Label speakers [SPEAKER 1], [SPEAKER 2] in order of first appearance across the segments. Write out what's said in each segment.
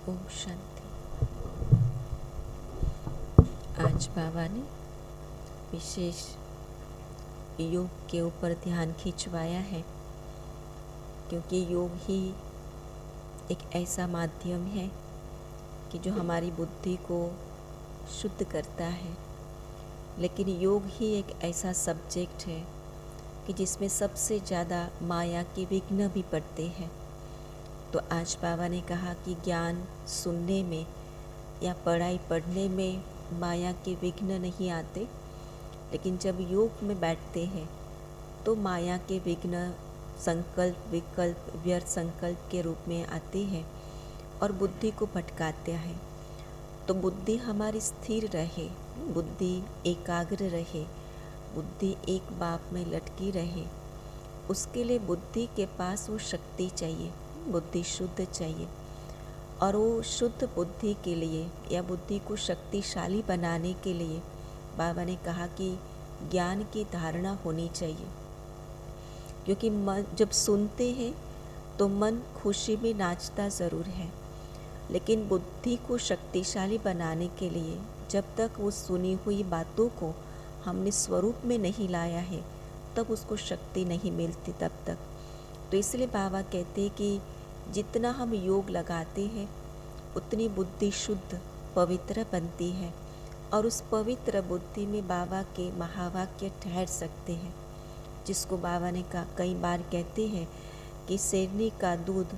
[SPEAKER 1] ओम शांति। आज बाबा ने विशेष योग के ऊपर ध्यान खिंचवाया है, क्योंकि योग ही एक ऐसा माध्यम है कि जो हमारी बुद्धि को शुद्ध करता है। लेकिन योग ही एक ऐसा सब्जेक्ट है कि जिसमें सबसे ज़्यादा माया के विघ्न भी पड़ते हैं। तो आज बाबा ने कहा कि ज्ञान सुनने में या पढ़ाई पढ़ने में माया के विघ्न नहीं आते, लेकिन जब योग में बैठते हैं तो माया के विघ्न संकल्प विकल्प व्यर्थ संकल्प के रूप में आते हैं और बुद्धि को भटकाते हैं। तो बुद्धि हमारी स्थिर रहे, बुद्धि एकाग्र रहे, बुद्धि एक बात में लटकी रहे, उसके लिए बुद्धि के पास वो शक्ति चाहिए, बुद्धि शुद्ध चाहिए। और वो शुद्ध बुद्धि के लिए या बुद्धि को शक्तिशाली बनाने के लिए बाबा ने कहा कि ज्ञान की धारणा होनी चाहिए। क्योंकि मन जब सुनते हैं तो मन खुशी में नाचता ज़रूर है, लेकिन बुद्धि को शक्तिशाली बनाने के लिए जब तक वो सुनी हुई बातों को हमने स्वरूप में नहीं लाया है तब उसको शक्ति नहीं मिलती तब तक। तो इसलिए बाबा कहते हैं कि जितना हम योग लगाते हैं उतनी बुद्धि शुद्ध पवित्र बनती है और उस पवित्र बुद्धि में बाबा के महावाक्य ठहर सकते हैं, जिसको बाबा ने कहा कई बार कहते हैं कि शेरनी का दूध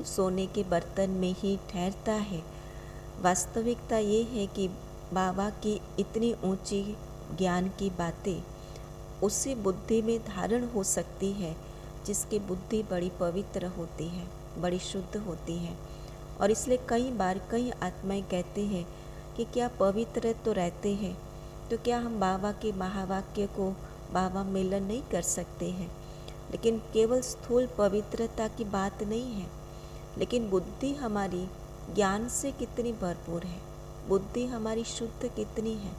[SPEAKER 1] सोने के बर्तन में ही ठहरता है। वास्तविकता ये है कि बाबा की इतनी ऊंची ज्ञान की बातें उसी बुद्धि में धारण हो सकती है जिसकी बुद्धि बड़ी पवित्र होती है, बड़ी शुद्ध होती है। और इसलिए कई बार कई आत्माएं कहते हैं कि क्या पवित्र तो रहते हैं, तो क्या हम बाबा के महावाक्य को बाबा मिलन नहीं कर सकते हैं। लेकिन केवल स्थूल पवित्रता की बात नहीं है, लेकिन बुद्धि हमारी ज्ञान से कितनी भरपूर है, बुद्धि हमारी शुद्ध कितनी है।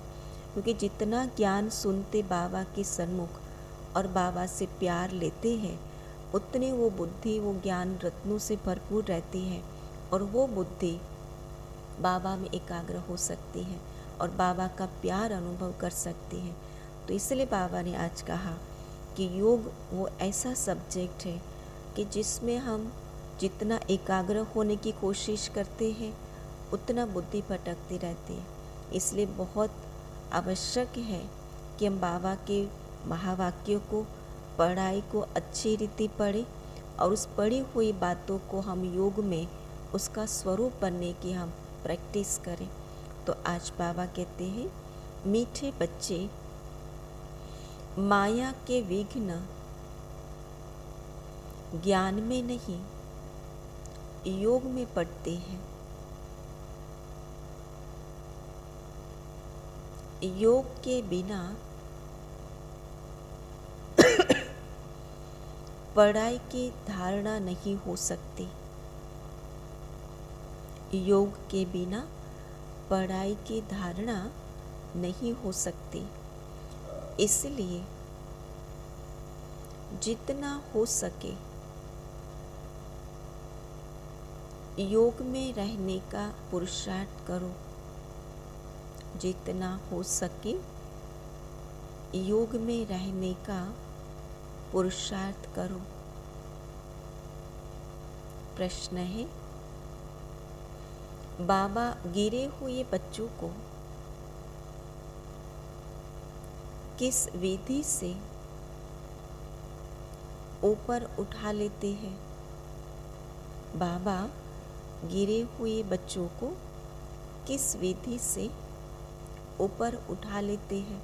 [SPEAKER 1] क्योंकि जितना ज्ञान सुनते बाबा के सन्मुख और बाबा से प्यार लेते हैं उतनी वो बुद्धि वो ज्ञान रत्नों से भरपूर रहती है और वो बुद्धि बाबा में एकाग्र हो सकती है और बाबा का प्यार अनुभव कर सकती है। तो इसलिए बाबा ने आज कहा कि योग वो ऐसा सब्जेक्ट है कि जिसमें हम जितना एकाग्र होने की कोशिश करते हैं उतना बुद्धि भटकती रहती है। इसलिए बहुत आवश्यक है कि हम बाबा के महावाक्यों को पढ़ाई को अच्छी रीति पढ़ें और उस पढ़ी हुई बातों को हम योग में उसका स्वरूप बनने की हम प्रैक्टिस करें। तो आज बाबा कहते हैं मीठे बच्चे माया के विघ्न ज्ञान में नहीं, योग में पढ़ते हैं। योग के बिना पढ़ाई की धारणा नहीं हो सकती। योग के बिना पढ़ाई की धारणा नहीं हो सकती। इसलिए जितना हो सके योग में रहने का पुरुषार्थ करो। जितना हो सके योग में रहने का पुरुषार्थ करो। प्रश्न है, बाबा गिरे हुए बच्चों को किस विधि से ऊपर उठा लेते हैं? बाबा गिरे हुए बच्चों को किस विधि से ऊपर उठा लेते हैं?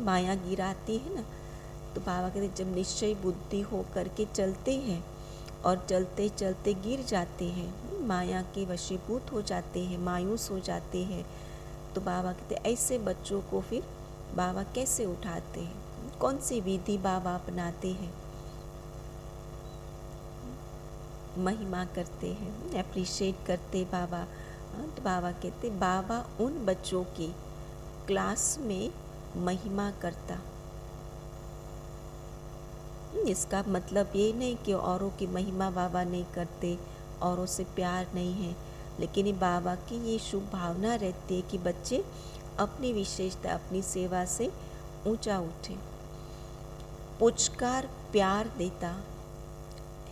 [SPEAKER 1] माया गिराती है ना, तो बाबा कहते जब निश्चय बुद्धि हो करके चलते हैं और चलते चलते गिर जाते हैं, माया के वशीभूत हो जाते हैं, मायूस हो जाते हैं, तो बाबा कहते ऐसे बच्चों को फिर बाबा कैसे उठाते हैं? कौन सी विधि बाबा अपनाते हैं? महिमा करते हैं, अप्रिशिएट करते बाबा। तो बाबा कहते बाबा उन बच्चों की क्लास में महिमा करता। इसका मतलब ये नहीं कि औरों की महिमा बाबा नहीं करते, औरों से प्यार नहीं है, लेकिन ये बाबा की ये शुभ भावना रहती है कि बच्चे अपनी विशेषता, अपनी सेवा से ऊंचा उठे। पुचकार प्यार देता,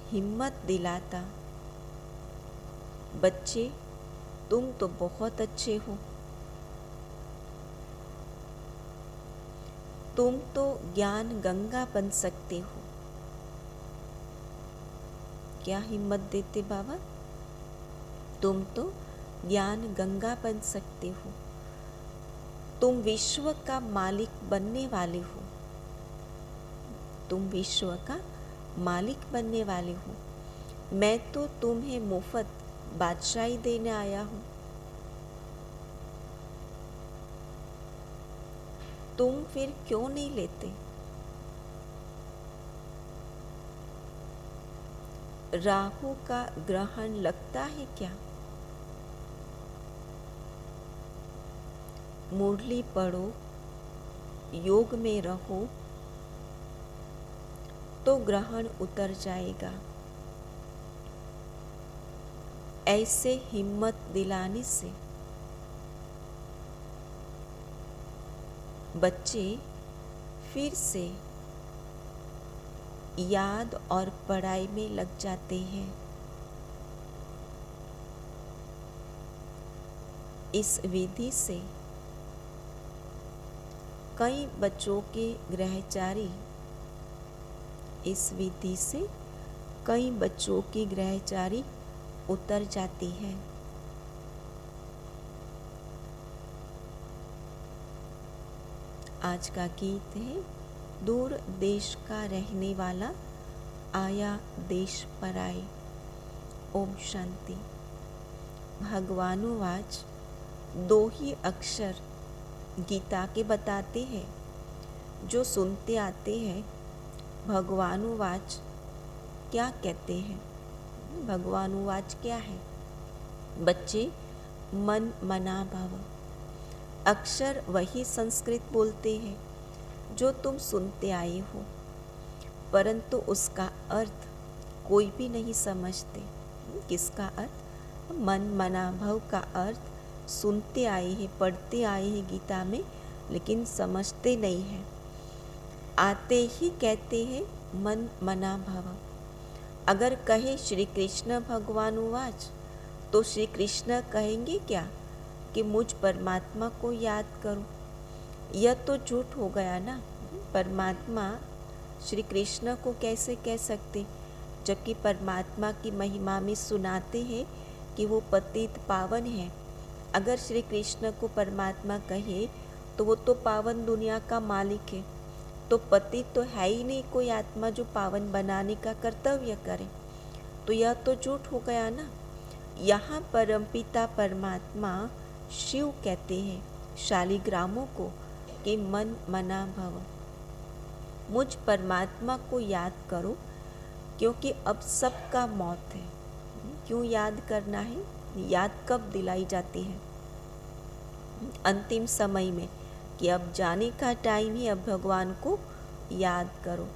[SPEAKER 1] हिम्मत दिलाता, बच्चे तुम तो बहुत अच्छे हो, तुम तो ज्ञान गंगा बन सकते हो। क्या हिम्मत देते बाबा? तुम तो ज्ञान गंगा बन सकते हो, तुम विश्व का मालिक बनने वाले हो, तुम विश्व का मालिक बनने वाले हो। मैं तो तुम्हें मुफ्त बादशाही देने आया हूँ, तुम फिर क्यों नहीं लेते? राहु का ग्रहण लगता है क्या? मुरली पढ़ो, योग में रहो तो ग्रहण उतर जाएगा। ऐसे हिम्मत दिलाने से बच्चे फिर से याद और पढ़ाई में लग जाते हैं। इस विधि से कई बच्चों के ग्रहचारी उतर जाती है। आज का गीत है, दूर देश का रहने वाला आया देश पर आए। ओम शांति। भगवानुवाच, दो ही अक्षर गीता के बताते हैं, जो सुनते आते हैं। भगवानुवाच क्या कहते हैं? भगवानुवाच क्या है? बच्चे मन मना भव। अक्षर वही संस्कृत बोलते हैं जो तुम सुनते आए हो, परंतु उसका अर्थ कोई भी नहीं समझते। किसका अर्थ? मन मना भव का अर्थ सुनते आए हैं, पढ़ते आए हैं गीता में, लेकिन समझते नहीं हैं। आते ही कहते हैं मन मना भव। अगर कहे श्री कृष्ण भगवानुवाच, तो श्री कृष्ण कहेंगे क्या कि मुझ परमात्मा को याद करो? यह तो झूठ हो गया ना। परमात्मा श्री कृष्ण को कैसे कह सकते, जबकि परमात्मा की महिमा में सुनाते हैं कि वो पतित पावन है। अगर श्री कृष्ण को परमात्मा कहे तो वो तो पावन दुनिया का मालिक है, तो पति तो है ही नहीं कोई आत्मा जो पावन बनाने का कर्तव्य करे, तो यह तो झूठ हो गया ना। यहाँ परमपिता परमात्मा शिव कहते हैं शालिग्रामों को कि मन मना भव, मुझ परमात्मा को याद करो, क्योंकि अब सबका मौत है। क्यों याद करना है? याद कब दिलाई जाती है? अंतिम समय में, कि अब जाने का टाइम है, अब भगवान को याद करो।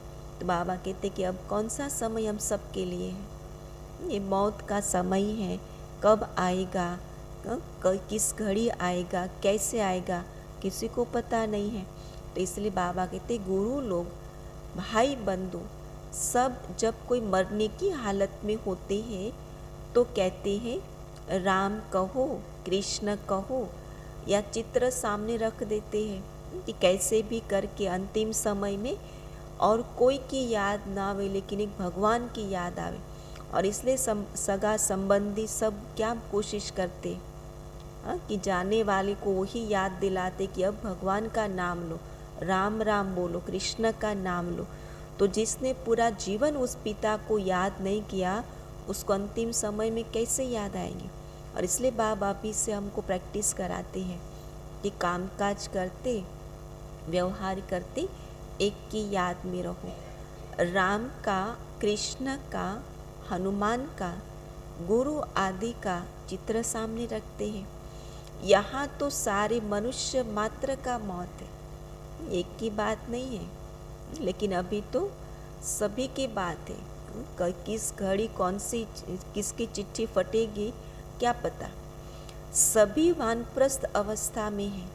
[SPEAKER 1] तो बाबा कहते कि अब कौन सा समय हम सब के लिए है? ये मौत का समय है। कब आएगा, किस घड़ी आएगा, कैसे आएगा, किसी को पता नहीं है। तो इसलिए बाबा कहते गुरु लोग, भाई बंधु सब जब कोई मरने की हालत में होते हैं तो कहते हैं राम कहो, कृष्ण कहो, या चित्र सामने रख देते हैं कि कैसे भी करके अंतिम समय में और कोई की याद ना आवे, लेकिन एक भगवान की याद आवे। और इसलिए सगा संबंधी सब क्या कोशिश करते कि जाने वाले को वही याद दिलाते कि अब भगवान का नाम लो, राम राम बोलो, कृष्ण का नाम लो। तो जिसने पूरा जीवन उस पिता को याद नहीं किया, उसको अंतिम समय में कैसे याद आएंगे। और इसलिए बाबा अभी से हमको प्रैक्टिस कराते हैं कि कामकाज करते, व्यवहार करते एक की याद में रहो। राम का, कृष्ण का, हनुमान का, गुरु आदि का चित्र सामने रखते हैं। यहाँ तो सारे मनुष्य मात्र का मौत है, एक की बात नहीं है, लेकिन अभी तो सभी की बात है। किस घड़ी कौन सी किसकी चिट्ठी फटेगी क्या पता। सभी वानप्रस्थ अवस्था में है,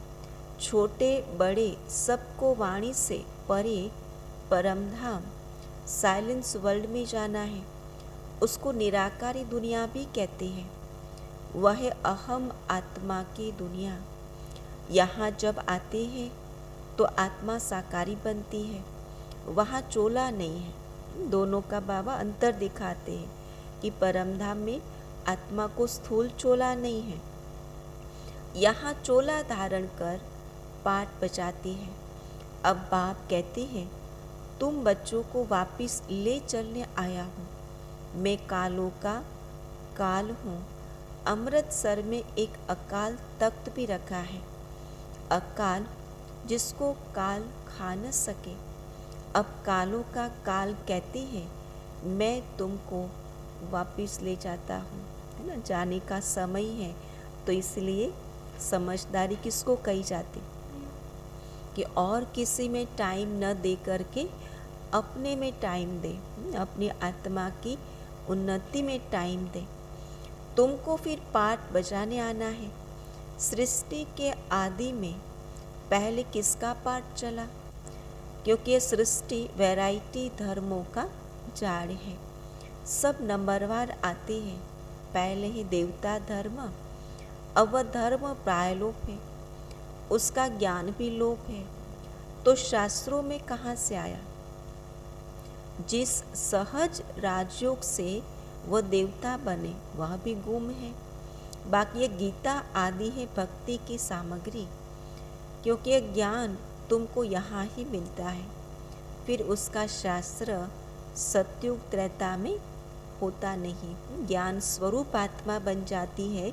[SPEAKER 1] छोटे बड़े सबको वाणी से परे परमधाम साइलेंस वर्ल्ड में जाना है। उसको निराकारी दुनिया भी कहते हैं। वह अहम आत्मा की दुनिया। यहाँ जब आते हैं तो आत्मा साकारी बनती है, वहाँ चोला नहीं है। दोनों का बाबा अंतर दिखाते हैं कि परमधाम में आत्मा को स्थूल चोला नहीं है, यहाँ चोला धारण कर पाठ बजाती है। अब बाप कहते हैं तुम बच्चों को वापिस ले चलने आया हूँ, मैं कालों का काल हूँ। अमृतसर में एक अकाल तख्त भी रखा है, अकाल जिसको काल खा न सके। अब कालों का काल कहते हैं मैं तुमको वापिस ले जाता हूँ, है ना। जाने का समय है, तो इसलिए समझदारी किसको कही जाती कि और किसी में टाइम न दे करके अपने में टाइम दे, अपनी आत्मा की उन्नति में टाइम दे। तुमको फिर पाठ बजाने आना है। सृष्टि के आदि में पहले किसका पाठ चला? क्योंकि ये सृष्टि वैरायटी धर्मों का जाड़ है, सब नंबरवार आते हैं। पहले ही देवता धर्म, अब वह धर्म प्रायलोप है, उसका ज्ञान भी लोप है। तो शास्त्रों में कहाँ से आया? जिस सहज राजयोग से वह देवता बने वह भी गुम है। बाकी ये गीता आदि है भक्ति की सामग्री, क्योंकि ये ज्ञान तुमको यहाँ ही मिलता है। फिर उसका शास्त्र सत्युग त्रेता में होता नहीं। ज्ञान स्वरूप आत्मा बन जाती है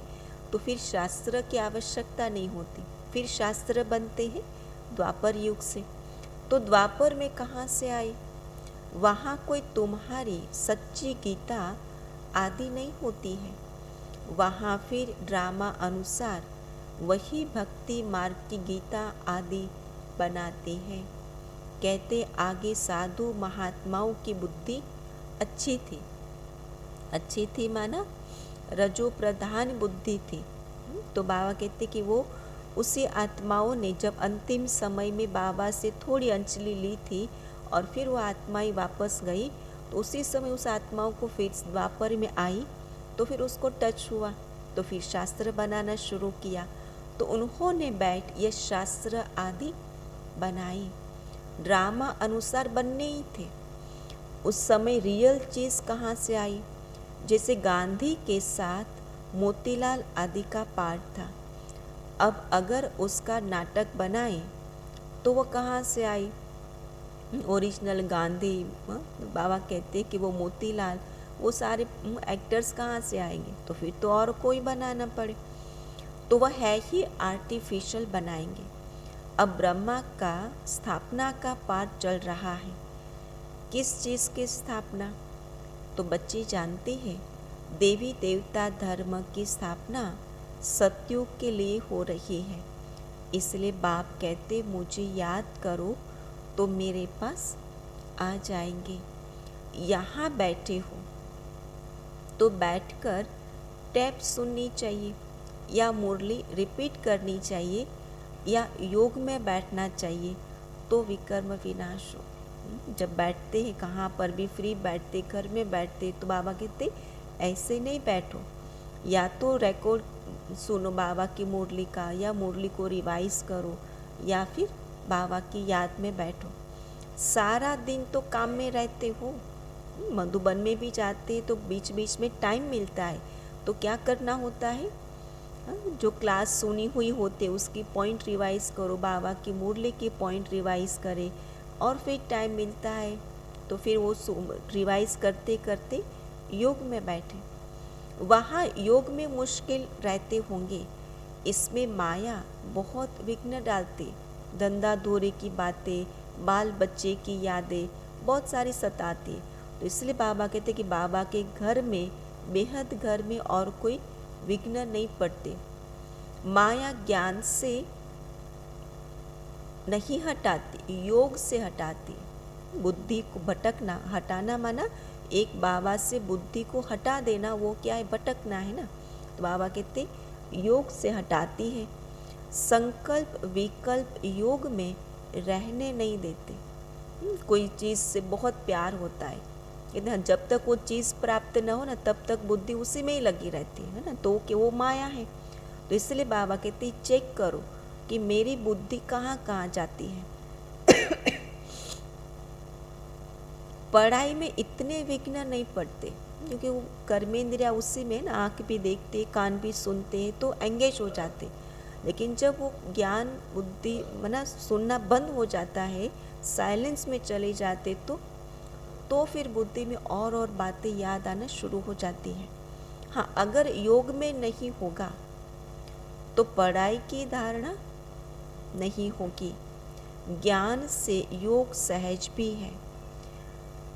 [SPEAKER 1] तो फिर शास्त्र की आवश्यकता नहीं होती। फिर शास्त्र बनते हैं द्वापर युग से। तो द्वापर में कहाँ से आए? वहाँ कोई तुम्हारी सच्ची गीता आदि नहीं होती है, वहाँ फिर ड्रामा अनुसार वही भक्ति मार्ग की गीता आदि बनाते हैं। कहते आगे साधु महात्माओं की बुद्धि अच्छी थी। अच्छी थी माना रजो प्रधान बुद्धि थी। तो बाबा कहते कि वो उसी आत्माओं ने जब अंतिम समय में बाबा से थोड़ी अंजलि ली थी और फिर वो आत्माएं वापस गई, तो उसी समय उस आत्माओं को फिर द्वापर में आई, तो फिर उसको टच हुआ, तो फिर शास्त्र बनाना शुरू किया। तो उन्होंने बैठ ये शास्त्र आदि बनाई। ड्रामा अनुसार बनने ही थे। उस समय रियल चीज़ कहाँ से आई? जैसे गांधी के साथ मोतीलाल आदि का पार्ट था। अब अगर उसका नाटक बनाए तो वह कहाँ से आई? ओरिजिनल गांधी, बाबा कहते कि वो मोतीलाल, वो सारे एक्टर्स कहाँ से आएंगे? तो फिर तो और कोई बनाना पड़े, तो वह है ही आर्टिफिशियल बनाएंगे। अब ब्रह्मा का स्थापना का पाठ चल रहा है। किस चीज़ की स्थापना? तो बच्चे जानते हैं, देवी देवता धर्म की स्थापना सतयुग के लिए हो रही है। इसलिए बाप कहते मुझे याद करो तो मेरे पास आ जाएंगे। यहाँ बैठे हो तो बैठकर टैप सुननी चाहिए, या मुरली रिपीट करनी चाहिए, या योग में बैठना चाहिए, तो विकर्म विनाश हो। जब बैठते हैं कहाँ पर भी फ्री बैठते, घर में बैठते, तो बाबा कहते ऐसे नहीं बैठो, या तो रिकॉर्ड सुनो बाबा की मुरली का, या मुरली को रिवाइज करो, या फिर बाबा की याद में बैठो। सारा दिन तो काम में रहते हो, मधुबन में भी जाते तो बीच बीच में टाइम मिलता है, तो क्या करना होता है, जो क्लास सुनी हुई होते उसकी पॉइंट रिवाइज करो, बाबा की मुरली की पॉइंट रिवाइज करें, और फिर टाइम मिलता है तो फिर वो रिवाइज करते करते योग में बैठे। वहाँ योग में मुश्किल रहते होंगे, इसमें माया बहुत विघ्न डालती, धंधा धोरे की बातें, बाल बच्चे की यादें बहुत सारी सताती। तो इसलिए बाबा कहते कि बाबा के घर में, बेहद घर में और कोई विघ्न नहीं पड़ते। माया ज्ञान से नहीं हटाती, योग से हटाती। बुद्धि को भटकना, हटाना माना एक बाबा से बुद्धि को हटा देना, वो क्या है, भटकना है ना। तो बाबा कहते योग से हटाती है। संकल्प विकल्प योग में रहने नहीं देते। कोई चीज़ से बहुत प्यार होता है, कहते हैं जब तक वो चीज़ प्राप्त न हो ना तब तक बुद्धि उसी में ही लगी रहती है ना, तो कि वो माया है। तो इसलिए बाबा कहते चेक करो कि मेरी बुद्धि कहाँ कहाँ जाती है। पढ़ाई में इतने विघ्न नहीं पड़ते, क्योंकि वो कर्मेंद्रिया उसी में ना, आँख भी देखते, कान भी सुनते हैं, तो एंगेज हो जाते। लेकिन जब वो ज्ञान बुद्धि मना सुनना बंद हो जाता है, साइलेंस में चले जाते, तो फिर बुद्धि में और बातें याद आना शुरू हो जाती हैं। हाँ, अगर योग में नहीं होगा तो पढ़ाई की धारणा नहीं होगी। ज्ञान से योग सहज भी है।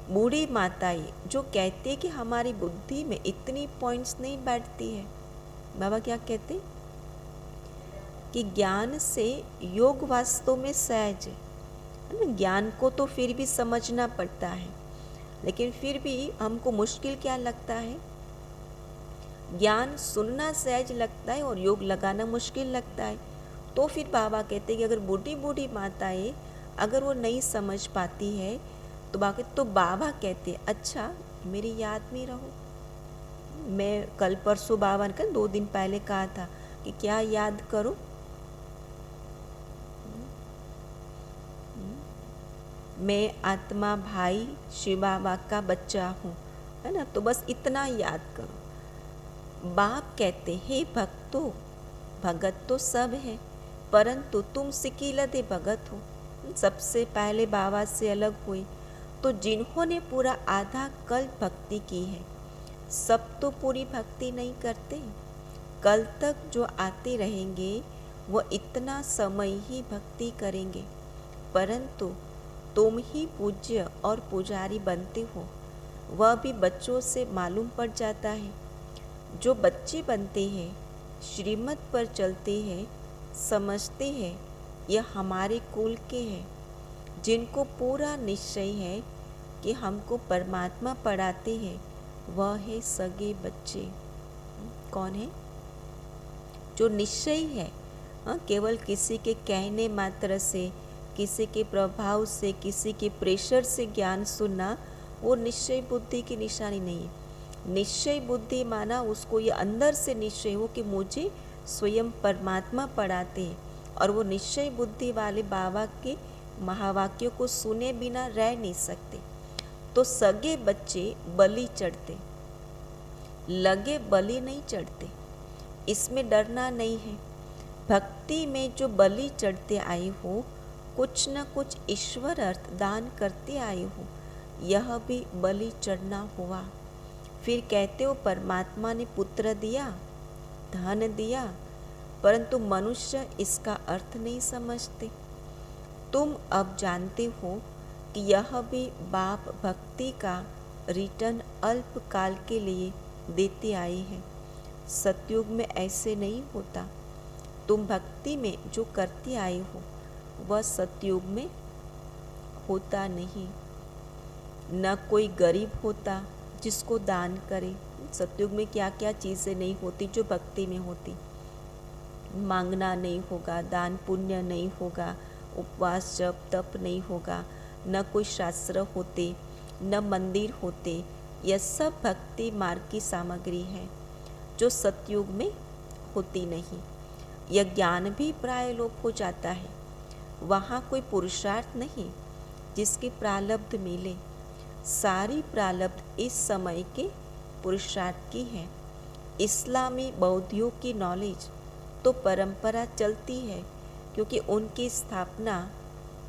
[SPEAKER 1] बूढ़ी माताएं जो कहते कि हमारी बुद्धि में इतनी पॉइंट्स नहीं बैठती है, बाबा क्या कहते कि ज्ञान से योग वास्तव में सहज है। ज्ञान को तो फिर भी समझना पड़ता है, लेकिन फिर भी हमको मुश्किल क्या लगता है, ज्ञान सुनना सहज लगता है और योग लगाना मुश्किल लगता है। तो फिर बाबा कहते हैं कि अगर बूढ़ी बूढ़ी माताएं अगर वो नहीं समझ पाती है तो बाबा कहते हैं अच्छा मेरी याद में रहो। मैं कल परसों बाबा ने 2 दिन पहले कहा था कि क्या याद करो, मैं आत्मा भाई शिव बाबा का बच्चा हूँ, है ना, तो बस इतना याद करो। बाप कहते हे भक्तों, भगत तो सब है परंतु तुम सिकीलदे भगत हो। सबसे पहले बाबा से अलग हुए तो जिन्होंने पूरा आधा कल भक्ति की है, सब तो पूरी भक्ति नहीं करते। कल तक जो आते रहेंगे वो इतना समय ही भक्ति करेंगे, परंतु तुम ही पूज्य और पुजारी बनते हो, वह भी बच्चों से मालूम पड़ जाता है। जो बच्चे बनते हैं, श्रीमत पर चलते हैं, समझते हैं यह हमारे कुल के हैं, जिनको पूरा निश्चय है कि हमको परमात्मा पढ़ाते हैं, वह है सगे बच्चे। कौन है? जो निश्चय है, केवल किसी के कहने मात्र से, किसी के प्रभाव से, किसी के प्रेशर से ज्ञान सुनना, वो निश्चय बुद्धि की निशानी नहीं है। निश्चय बुद्धि माना उसको ये अंदर से निश्चय हो कि मुझे स्वयं परमात्मा पढ़ाते हैं, और वो निश्चय बुद्धि वाले बाबा के महावाक्यों को सुने बिना रह नहीं सकते। तो सगे बच्चे बलि चढ़ते, लगे बलि नहीं चढ़ते, इसमें डरना नहीं है। भक्ति में जो बलि चढ़ते आए हो, कुछ न कुछ ईश्वर अर्थ दान करते आए हो, यह भी बलि चढ़ना हुआ। फिर कहते हो परमात्मा ने पुत्र दिया, धन दिया, परंतु मनुष्य इसका अर्थ नहीं समझते। तुम अब जानते हो कि यह भी बाप भक्ति का रिटर्न अल्प काल के लिए देते आए हैं। सतयुग में ऐसे नहीं होता। तुम भक्ति में जो करते आए हो वह सतयुग में होता नहीं। न कोई गरीब होता जिसको दान करे। सतयुग में क्या क्या चीज़ें नहीं होती जो भक्ति में होती। मांगना नहीं होगा, दान पुण्य नहीं होगा, उपवास जप तप नहीं होगा, न कोई शास्त्र होते, न मंदिर होते। यह सब भक्ति मार्ग की सामग्री है जो सतयुग में होती नहीं। यह ज्ञान भी प्राय लोप हो जाता है। वहाँ कोई पुरुषार्थ नहीं जिसकी प्रारब्ध मिले। सारी प्रारब्ध इस समय के पुरुषार्थ की है। इस्लामी बौद्धियों की नॉलेज तो परंपरा चलती है, क्योंकि उनकी स्थापना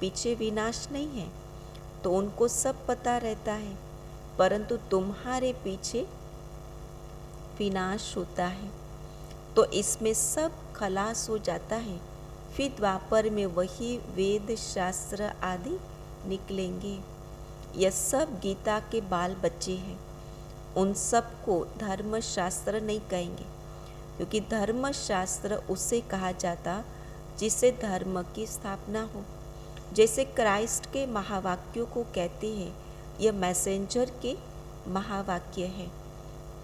[SPEAKER 1] पीछे विनाश नहीं है, तो उनको सब पता रहता है। परंतु तुम्हारे पीछे विनाश होता है, तो इसमें सब खलास हो जाता है। फिर द्वापर में वही वेद शास्त्र आदि निकलेंगे। यह सब गीता के बाल बच्चे हैं। उन सब को धर्म शास्त्र नहीं कहेंगे, क्योंकि धर्म शास्त्र उसे कहा जाता जिससे धर्म की स्थापना हो। जैसे क्राइस्ट के महावाक्यों को कहते हैं, यह मैसेंजर के महावाक्य है।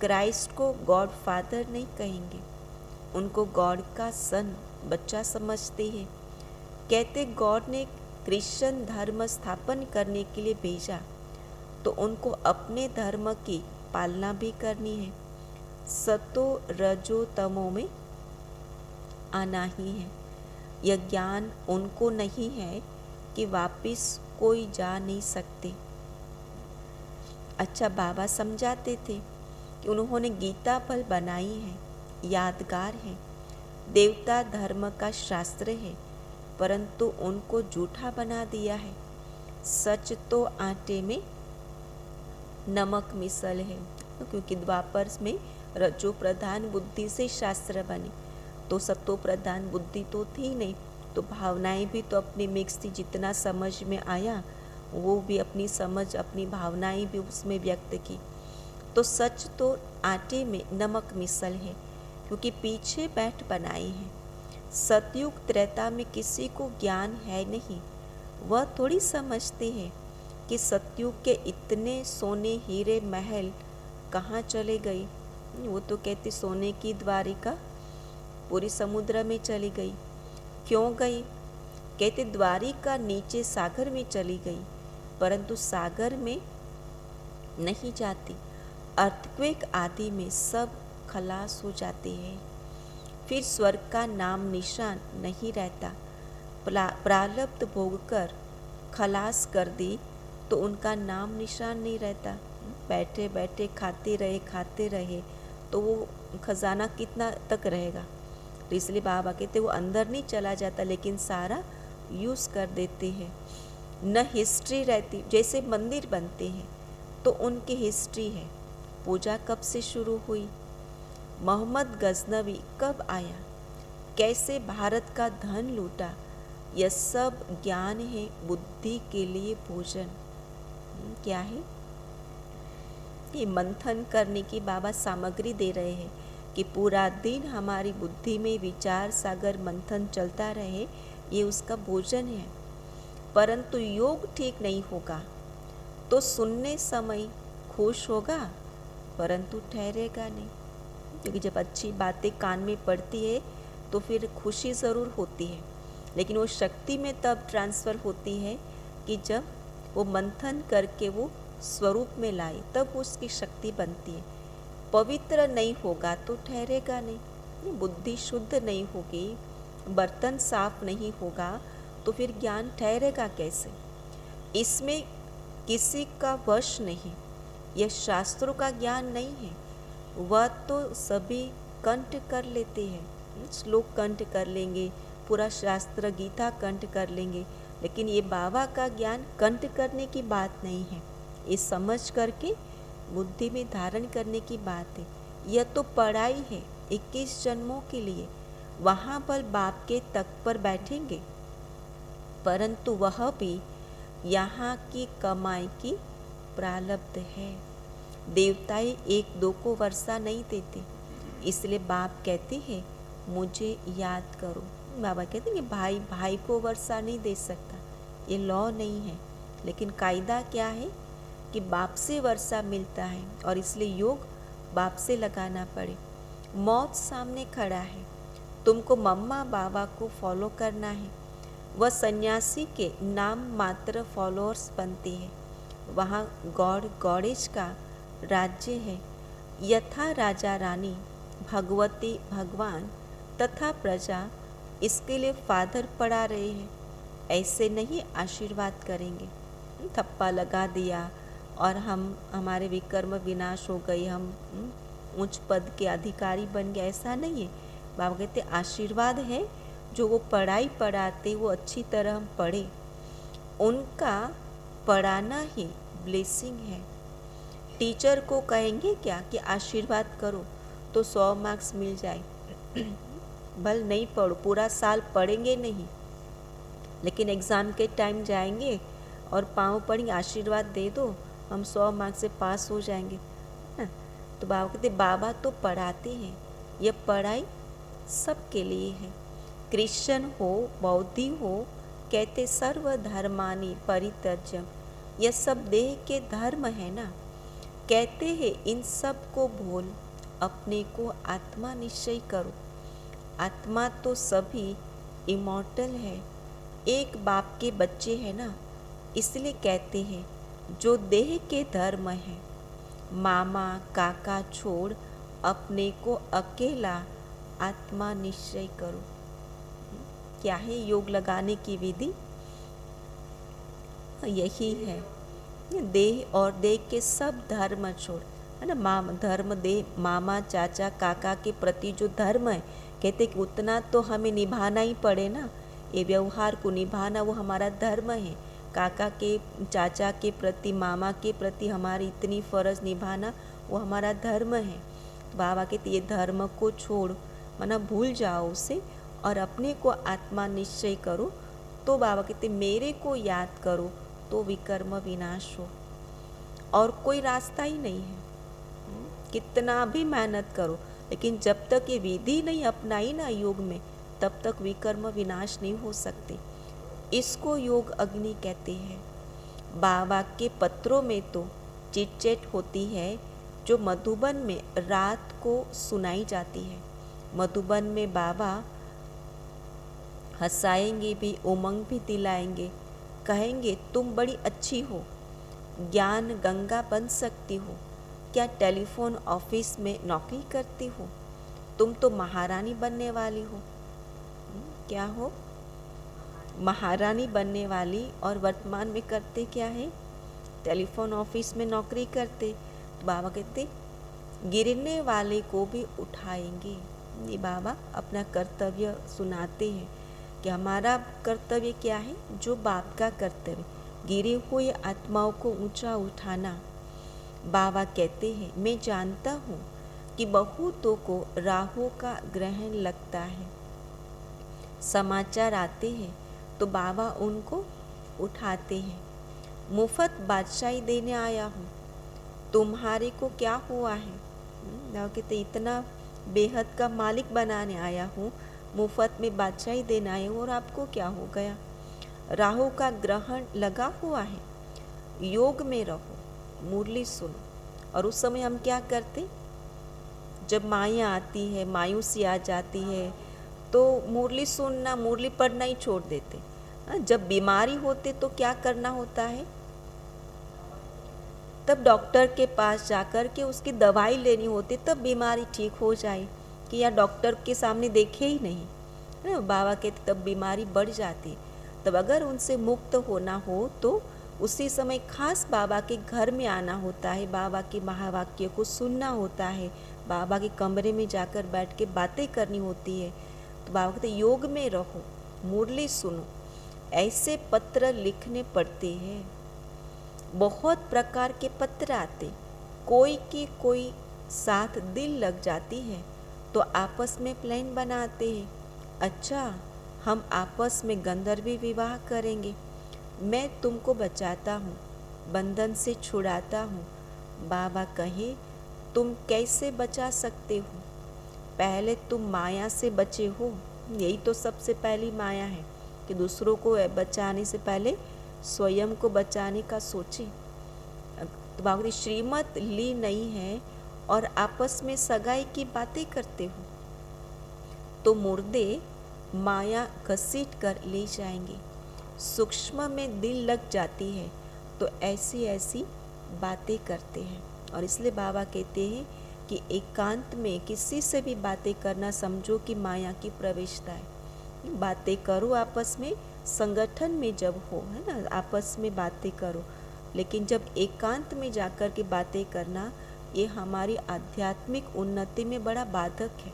[SPEAKER 1] क्राइस्ट को गॉड फादर नहीं कहेंगे, उनको गॉड का सन बच्चा समझते हैं। कहते गॉड ने क्रिश्चियन धर्म स्थापन करने के लिए भेजा, तो उनको अपने धर्म की पालना भी करनी है। सतो रजो तमो में आना ही है। यह ज्ञान उनको नहीं है कि वापिस कोई जा नहीं सकते। अच्छा, बाबा समझाते थे कि उन्होंने गीता फल बनाई है, यादगार है, देवता धर्म का शास्त्र है, परंतु उनको झूठा बना दिया है। सच तो आटे में नमक मिसल है, क्योंकि द्वापर में रजो प्रधान बुद्धि से शास्त्र बने, तो सतो प्रधान बुद्धि तो थी नहीं, तो भावनाएं भी तो अपनी मिक्स थी। जितना समझ में आया वो भी अपनी समझ, अपनी भावनाएं भी उसमें व्यक्त की। तो सच तो आटे में नमक मिसल है, क्योंकि पीछे बैठ बनाए हैं। सतयुग त्रेता में किसी को ज्ञान है नहीं। वह थोड़ी समझते हैं कि सतयुग के इतने सोने हीरे महल कहाँ चले गए। वो तो कहते सोने की द्वारिका पूरी समुद्र में चली गई। क्यों गई? कहते द्वारिका नीचे सागर में चली गई, परंतु सागर में नहीं जाती। अर्थक्वेक आदि में सब खलास हो जाते हैं। फिर स्वर्ग का नाम निशान नहीं रहता। प्रारब्ध भोग कर खलास कर दी तो उनका नाम निशान नहीं रहता। बैठे बैठे खाते रहे तो वो खजाना कितना तक रहेगा। तो इसलिए बाबा कहते वो अंदर नहीं चला जाता, लेकिन सारा यूज़ कर देते हैं। न हिस्ट्री रहती। जैसे मंदिर बनते हैं तो उनकी हिस्ट्री है। पूजा कब से शुरू हुई, मोहम्मद गजनवी कब आया, कैसे भारत का धन लूटा, यह सब ज्ञान है। बुद्धि के लिए भोजन क्या है? ये मंथन करने की बाबा सामग्री दे रहे हैं कि पूरा दिन हमारी बुद्धि में विचार सागर मंथन चलता रहे, ये उसका भोजन है। परंतु योग ठीक नहीं होगा तो सुनने समय खुश होगा, परंतु ठहरेगा नहीं। क्योंकि जब अच्छी बातें कान में पड़ती है तो फिर खुशी ज़रूर होती है, लेकिन वो शक्ति में तब ट्रांसफ़र होती है कि जब वो मंथन करके वो स्वरूप में लाए, तब उसकी शक्ति बनती है। पवित्र नहीं होगा तो ठहरेगा नहीं। बुद्धि शुद्ध नहीं होगी, बर्तन साफ नहीं होगा तो फिर ज्ञान ठहरेगा कैसे? इसमें किसी का वश नहीं। यह शास्त्रों का ज्ञान नहीं है। वह तो सभी कंठ कर लेते हैं। श्लोक कंठ कर लेंगे, पूरा शास्त्र गीता कंठ कर लेंगे, लेकिन ये बाबा का ज्ञान कंठ करने की बात नहीं है, ये समझ करके बुद्धि में धारण करने की बात है। यह तो पढ़ाई है 21 जन्मों के लिए, वहाँ पर बाप के तख्त पर बैठेंगे, परंतु वह भी यहाँ की कमाई की प्रारब्ध है। देवताएं एक दो को वर्षा नहीं देते, इसलिए बाप कहते हैं मुझे याद करो। बाबा कहते हैं कि भाई भाई को वर्षा नहीं दे सकता, ये लॉ नहीं है, लेकिन कायदा क्या है कि बाप से वर्षा मिलता है और इसलिए योग बाप से लगाना पड़े। मौत सामने खड़ा है, तुमको मम्मा बाबा को फॉलो करना है। वह सन्यासी के नाम मात्र फॉलोअर्स बनते हैं, वहाँ गॉड गॉडेज का राज्य है। यथा राजा रानी, भगवती भगवान तथा प्रजा इसके लिए फादर पढ़ा रहे हैं, ऐसे नहीं आशीर्वाद करेंगे। थप्पा लगा दिया और हमारे विकर्म विनाश हो गए, हम उच्च पद के अधिकारी बन गए, ऐसा नहीं है। बाबा कहते आशीर्वाद है, जो वो पढ़ाई पढ़ाते वो अच्छी तरह हम पढ़े, उनका पढ़ाना ही ब्लेसिंग है। टीचर को कहेंगे क्या कि आशीर्वाद करो तो 100 मार्क्स मिल जाए, भल नहीं पढ़ो, पूरा साल पढ़ेंगे नहीं, लेकिन एग्ज़ाम के टाइम जाएंगे और पाँव पढ़ेंगे आशीर्वाद दे दो, हम 100 मार्क्स से पास हो जाएंगे ना। तो बाबा कहते बाबा तो पढ़ाते हैं, यह पढ़ाई सबके लिए है। क्रिश्चियन हो बौद्धि हो, कहते सर्व धर्मानि परित्यज्यम, यह सब देह के धर्म है ना। कहते हैं इन सब को भूल अपने को आत्मा निश्चय करो। आत्मा तो सभी इमॉर्टल है, एक बाप के बच्चे हैं ना, इसलिए कहते हैं जो देह के धर्म है, मामा काका छोड़ अपने को अकेला आत्मा निश्चय करो। क्या है योग लगाने की विधि? यही है, देह और देह के सब धर्म छोड़, है ना। धर्म देह मामा चाचा काका के प्रति जो धर्म है, कहते कि उतना तो हमें निभाना ही पड़े ना, ये व्यवहार को निभाना वो हमारा धर्म है। काका के चाचा के प्रति मामा के प्रति हमारी इतनी फर्ज निभाना वो हमारा धर्म है। बाबा कहते ये धर्म को छोड़, माना भूल जाओ उसे और अपने को आत्मा निश्चय करो। तो बाबा कहते मेरे को याद करो तो विकर्म विनाश हो, और कोई रास्ता ही नहीं है। कितना भी मेहनत करो, लेकिन जब तक ये विधि नहीं अपनाई ना योग में, तब तक विकर्म विनाश नहीं हो सकते। इसको योग अग्नि कहते हैं। बाबा के पत्रों में तो चिटचैट होती है, जो मधुबन में रात को सुनाई जाती है। मधुबन में बाबा हंसाएंगे भी, उमंग भी दिलाएंगे, कहेंगे तुम बड़ी अच्छी हो, ज्ञान गंगा बन सकती हो, क्या टेलीफोन ऑफिस में नौकरी करती हो, तुम तो महारानी बनने वाली हो। क्या हो? महारानी बनने वाली, और वर्तमान में करते क्या है? टेलीफोन ऑफिस में नौकरी करते। तो बाबा कहते गिरने वाले को भी उठाएंगे। ये बाबा अपना कर्तव्य सुनाते हैं कि हमारा कर्तव्य क्या है, जो बाप का कर्तव्य, गिरे हुए आत्माओं को ऊंचा उठाना। बाबा कहते हैं मैं जानता हूँ कि बहुतों को राहु का ग्रहण लगता है, समाचार आते हैं तो बाबा उनको उठाते हैं। मुफ्त बादशाही देने आया हूँ, तुम्हारे को क्या हुआ है? कहते इतना बेहद का मालिक बनाने आया हूँ, मुफ्त में बादशाही देने आया हूँ, और आपको क्या हो गया? राहु का ग्रहण लगा हुआ है, योग में रहो, मुरली सुनो। और उस समय हम क्या करते? जब माया आती है, मायूसी आ जाती है, तो मुरली सुनना, मुरली पढ़ना ही छोड़ देते। जब बीमारी होते तो क्या करना होता है? तब डॉक्टर के पास जाकर के उसकी दवाई लेनी होती, तब बीमारी ठीक हो जाए, कि या डॉक्टर के सामने देखे ही नहीं। बाबा के तब बीमारी बढ़ जाती। तब अगर उनसे मुक्त होना हो तो उसी समय खास बाबा के घर में आना होता है, बाबा के महावाक्य को सुनना होता है, बाबा के कमरे में जाकर बैठ के बातें करनी होती है। तो बाबा कहते योग में रहो, मुरली सुनो, ऐसे पत्र लिखने पड़ते हैं। बहुत प्रकार के पत्र आते, कोई की कोई साथ दिल लग जाती है तो आपस में प्लान बनाते हैं, अच्छा हम आपस में गंधर्वी विवाह करेंगे, मैं तुमको बचाता हूँ, बंधन से छुड़ाता हूँ। बाबा कहे तुम कैसे बचा सकते हो, पहले तुम माया से बचे हो। यही तो सबसे पहली माया है कि दूसरों को बचाने से पहले स्वयं को बचाने का सोचे। तो बाबा श्रीमत ली नहीं है और आपस में सगाई की बातें करते हो तो मुर्दे माया घसीट कर ले जाएंगे। सूक्ष्म में दिल लग जाती है तो ऐसी ऐसी बातें करते हैं। और इसलिए बाबा कहते हैं कि एकांत में किसी से भी बातें करना समझो कि माया की प्रवेशता है। बातें करो आपस में, संगठन में जब हो, है ना, आपस में बातें करो, लेकिन जब एकांत में जाकर के बातें करना, ये हमारी आध्यात्मिक उन्नति में बड़ा बाधक है।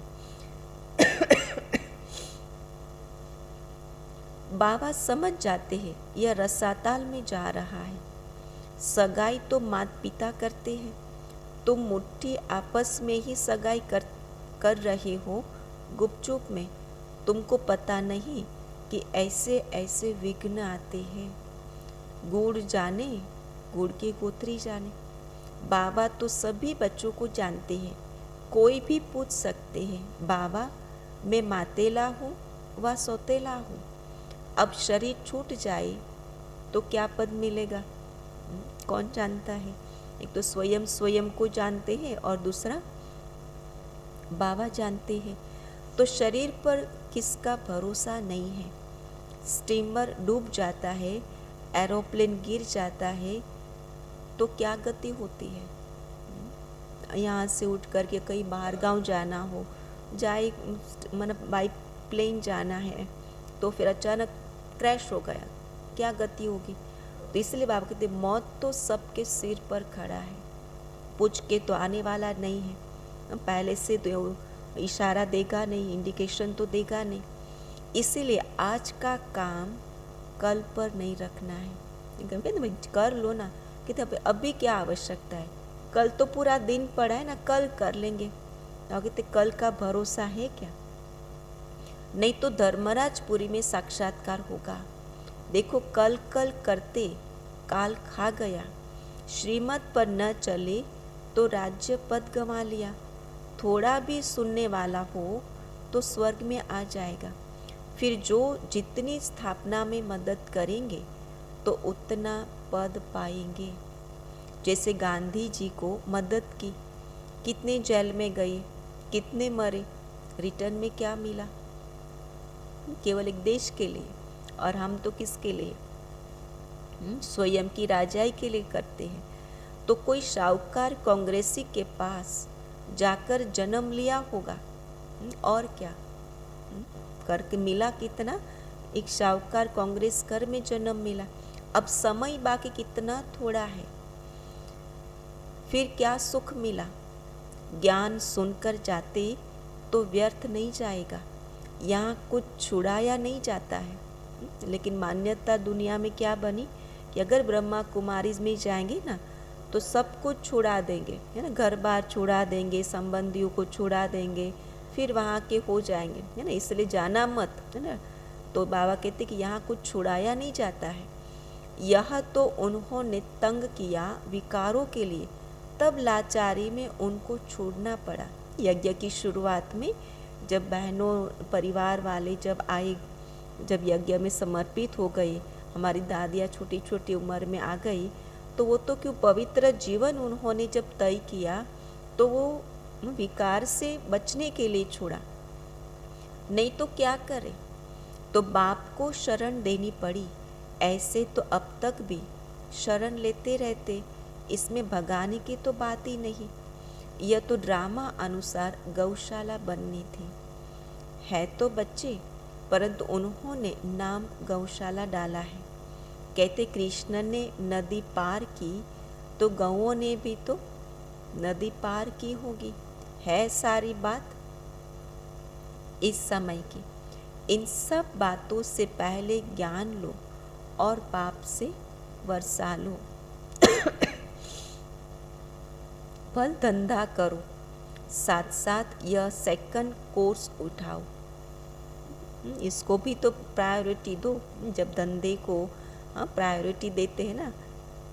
[SPEAKER 1] बाबा समझ जाते हैं यह रसाताल में जा रहा है। सगाई तो माता पिता करते हैं, तुम मुट्ठी आपस में ही सगाई कर रहे हो गुपचुप में। तुमको पता नहीं कि ऐसे ऐसे विघ्न आते हैं। गुड़ जाने, गुड़ की गोत्री जाने। बाबा तो सभी बच्चों को जानते हैं, कोई भी पूछ सकते हैं, बाबा मैं मातेला हूँ व सौतेला हूँ, अब शरीर छूट जाए तो क्या पद मिलेगा, कौन जानता है। एक तो स्वयं स्वयं को जानते हैं और दूसरा बाबा जानते हैं। तो शरीर पर किसका भरोसा नहीं है। स्टीमर डूब जाता है, एरोप्लेन गिर जाता है तो क्या गति होती है। यहाँ से उठ करके कहीं बाहर गांव जाना हो, जाए मतलब बाई प्लेन जाना है तो फिर अचानक क्रैश हो गया, क्या गति होगी। तो इसलिए बाबा कहते मौत तो सबके सिर पर खड़ा है, पूछ के तो आने वाला नहीं है, पहले से तो इशारा देगा नहीं, इंडिकेशन तो देगा नहीं। इसीलिए आज का काम कल पर नहीं रखना है। कहते भाई कर लो ना, कहते अभी क्या आवश्यकता है, कल तो पूरा दिन पड़ा है ना, कल कर लेंगे। तो कहते कल का भरोसा है क्या। नहीं तो धर्मराजपुरी में साक्षात्कार होगा। देखो कल कल करते काल खा गया, श्रीमत पर न चले तो राज्य पद गंवा लिया। थोड़ा भी सुनने वाला हो तो स्वर्ग में आ जाएगा। फिर जो जितनी स्थापना में मदद करेंगे तो उतना पद पाएंगे। जैसे गांधी जी को मदद की, कितने जेल में गए, कितने मरे, रिटर्न में क्या मिला, केवल एक देश के लिए। और हम तो किसके लिए, स्वयं की राजाई के लिए करते हैं। तो कोई शाहूकार कांग्रेसी के पास जाकर जन्म लिया होगा, और क्या करके मिला, कितना, एक शाहूकार कांग्रेस घर में जन्म मिला। अब समय बाकी कितना थोड़ा है, फिर क्या सुख मिला। ज्ञान सुनकर जाते तो व्यर्थ नहीं जाएगा। यहाँ कुछ छुड़ाया नहीं जाता है, लेकिन मान्यता दुनिया में क्या बनी कि अगर ब्रह्मा कुमारी में जाएंगे ना तो सब कुछ छुड़ा देंगे, है ना, घर बार छुड़ा देंगे, संबंधियों को छुड़ा देंगे, फिर वहाँ के हो जाएंगे, है ना, इसलिए जाना मत, है ना। तो बाबा कहते कि यहाँ कुछ छुड़ाया नहीं जाता है। यह तो उन्होंने तंग किया विकारों के लिए, तब लाचारी में उनको छोड़ना पड़ा। यज्ञ की शुरुआत में जब बहनों परिवार वाले जब आए, जब यज्ञ में समर्पित हो गए, हमारी दादियाँ छोटी छोटी उम्र में आ गई, तो वो तो क्यों पवित्र जीवन उन्होंने जब तय किया तो वो विकार से बचने के लिए छोड़ा, नहीं तो क्या करे। तो बाप को शरण देनी पड़ी। ऐसे तो अब तक भी शरण लेते रहते, इसमें भगाने की तो बात ही नहीं। यह तो ड्रामा अनुसार गौशाला बननी थी। है तो बच्चे, परंतु उन्होंने नाम गौशाला डाला है। कहते कृष्ण ने नदी पार की तो गौओं ने भी तो नदी पार की होगी। है सारी बात इस समय की। इन सब बातों से पहले ज्ञान लो और बाप से वर्षा लो। फल धंधा करो, साथ साथ यह सेकंड कोर्स उठाओ। इसको भी तो प्रायोरिटी दो। जब धंधे को प्रायोरिटी देते हैं ना,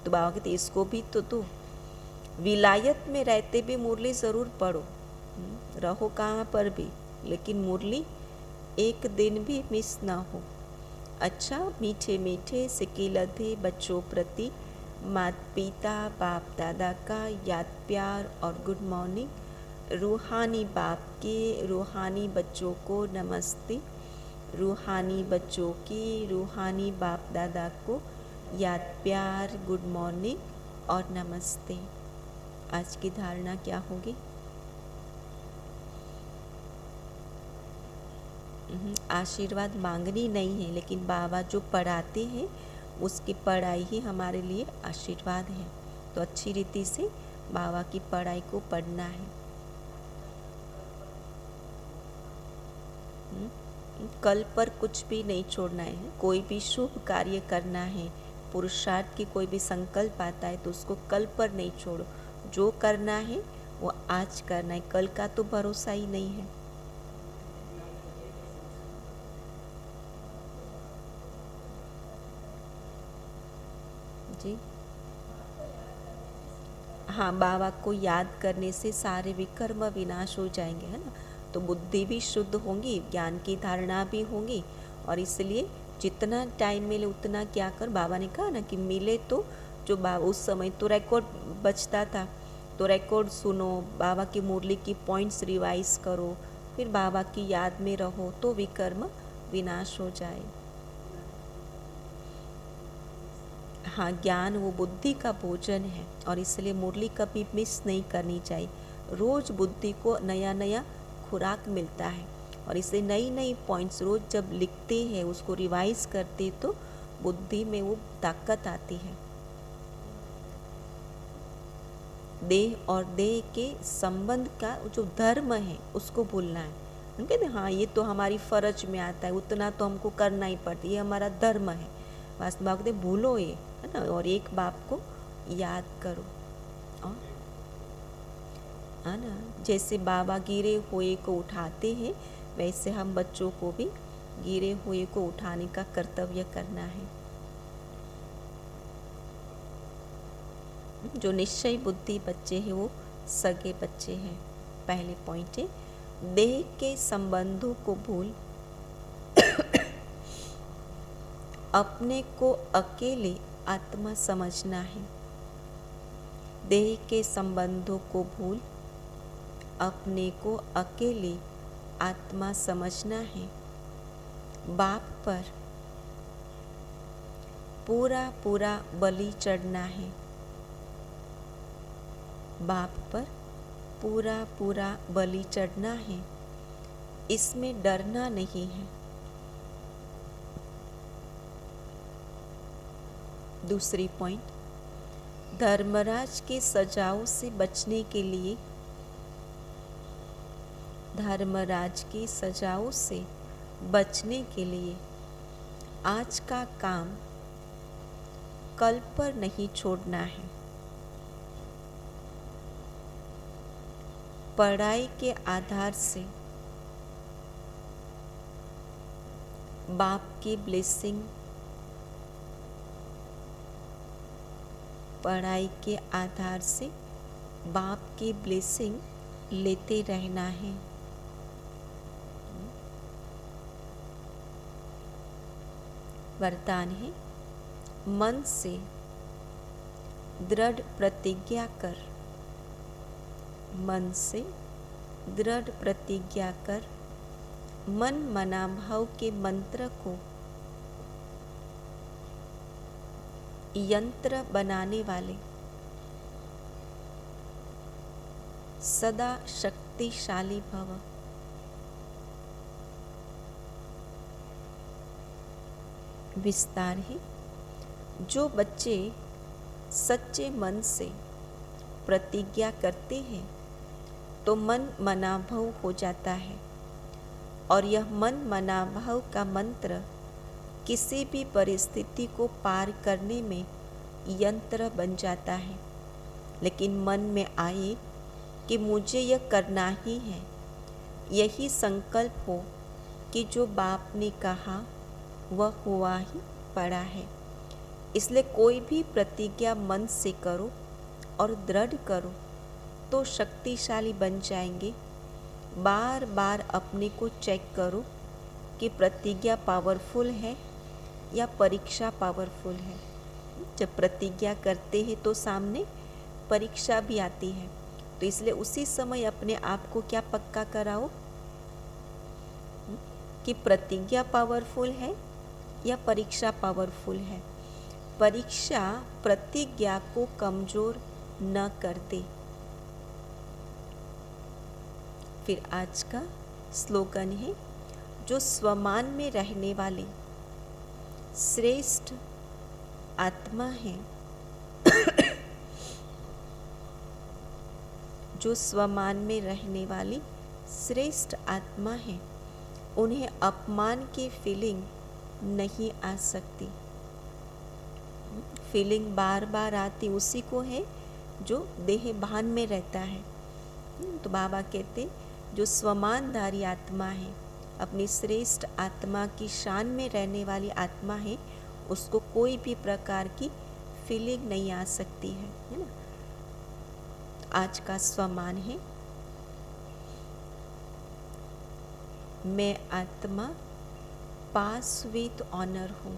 [SPEAKER 1] तो बाबा कहते इसको भी तो दो। विलायत में रहते भी मुरली ज़रूर पढ़ो, रहो कहाँ पर भी, लेकिन मुरली एक दिन भी मिस ना हो। अच्छा, मीठे मीठे सिकिलधे बच्चों प्रति माता पिता बाप दादा का याद प्यार और गुड मॉर्निंग। रूहानी बाप के रूहानी बच्चों को नमस्ते। रूहानी बच्चों की रूहानी बाप दादा को याद प्यार, गुड मॉर्निंग और नमस्ते। आज की धारणा क्या होगी? आशीर्वाद मांगनी नहीं है, लेकिन बाबा जो पढ़ाते हैं उसकी पढ़ाई ही हमारे लिए आशीर्वाद है। तो अच्छी रीति से बाबा की पढ़ाई को पढ़ना है। कल पर कुछ भी नहीं छोड़ना है। कोई भी शुभ कार्य करना है, पुरुषार्थ की कोई भी संकल्प आता है तो उसको कल पर नहीं छोड़ो। जो करना है वो आज करना है, कल का तो भरोसा ही नहीं है। जी हाँ, बाबा को याद करने से सारे विकर्म विनाश हो जाएंगे, है ना। तो बुद्धि भी शुद्ध होंगी, ज्ञान की धारणा भी होंगी। और इसलिए जितना टाइम मिले उतना क्या कर, बाबा ने कहा ना कि मिले तो जो बाबा उस समय तो रिकॉर्ड बचता था, तो रिकॉर्ड सुनो, बाबा की मुरली की पॉइंट्स रिवाइज करो, फिर बाबा की याद में रहो, तो विकर्म विनाश हो जाए। हाँ, ज्ञान वो बुद्धि का भोजन है और इसलिए मुरली कभी मिस नहीं करनी चाहिए। रोज़ बुद्धि को नया नया खुराक मिलता है और इसलिए नई नई पॉइंट्स रोज़ जब लिखते हैं, उसको रिवाइज करते, तो बुद्धि में वो ताकत आती है। देह और देह के संबंध का जो धर्म है उसको भूलना है। हम कहते हैं हाँ ये तो हमारी फर्ज में आता है, उतना तो हमको करना ही पड़ता है, ये हमारा धर्म है। वास्तव में कहते भूलो ये, है ना, और एक बाप को याद करो। और है ना, जैसे बाबा गिरे हुए को उठाते हैं, वैसे हम बच्चों को भी गिरे हुए को उठाने का कर्तव्य करना है। जो निश्चय बुद्धि बच्चे हैं वो सगे बच्चे हैं। पहले पॉइंट है, देह के संबंधों को भूल अपने को अकेले आत्मा समझना है। देह के संबंधों को भूल अपने को अकेले आत्मा समझना है। बाप पर पूरा पूरा बलि चढ़ना है। बाप पर पूरा पूरा बलि चढ़ना है, इसमें डरना नहीं है। दूसरी पॉइंट, धर्मराज के सजाओं से बचने के लिए, धर्मराज की सजाओं से बचने के लिए आज का काम कल पर नहीं छोड़ना है। पढ़ाई के आधार से बाप की ब्लेसिंग, पढ़ाई के आधार से बाप की ब्लेसिंग लेते रहना है। वरदान है, मन से दृढ़ प्रतिज्ञा कर, मन से दृढ़ प्रतिज्ञा कर, मन मनाभाव के मंत्र को यंत्र बनाने वाले सदा शक्तिशाली भव। विस्तार है, जो बच्चे सच्चे मन से प्रतिज्ञा करते हैं तो मन मनाभव हो जाता है और यह मन मनाभाव का मंत्र किसी भी परिस्थिति को पार करने में यंत्र बन जाता है। लेकिन मन में आए कि मुझे यह करना ही है, यही संकल्प हो कि जो बाप ने कहा वह हुआ ही पड़ा है। इसलिए कोई भी प्रतिज्ञा मन से करो और दृढ़ करो तो शक्तिशाली बन जाएंगे। बार बार अपने को चेक करो कि प्रतिज्ञा पावरफुल है या परीक्षा पावरफुल है। जब प्रतिज्ञा करते हैं तो सामने परीक्षा भी आती है, तो इसलिए उसी समय अपने आप को क्या पक्का कराओ कि प्रतिज्ञा पावरफुल है या परीक्षा पावरफुल है। परीक्षा प्रतिज्ञा को कमजोर न कर दे। फिर आज का स्लोगन है, जो स्वमान में रहने वाले श्रेष्ठ आत्मा है जो स्वमान में रहने वाली श्रेष्ठ आत्मा है, उन्हें अपमान की फीलिंग नहीं आ सकती। फीलिंग बार बार आती उसी को है जो देह भान में रहता है। तो बाबा कहते जो स्वमानधारी आत्मा है, अपनी श्रेष्ठ आत्मा की शान में रहने वाली आत्मा है, उसको कोई भी प्रकार की फीलिंग नहीं आ सकती है ना। आज का स्वमान है, मैं आत्मा पास विथ ऑनर हूँ।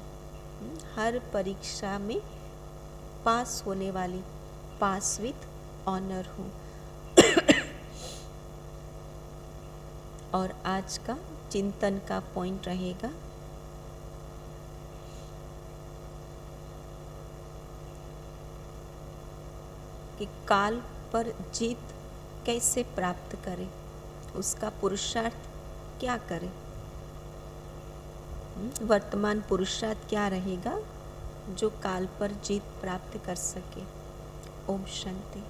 [SPEAKER 1] हर परीक्षा में पास होने वाली, पास विथ ऑनर हूँ। और आज का चिंतन का पॉइंट रहेगा, कि काल पर जीत कैसे प्राप्त करें, उसका पुरुषार्थ क्या करें। वर्तमान पुरुषार्थ क्या रहेगा जो काल पर जीत प्राप्त कर सके। ओम शांति।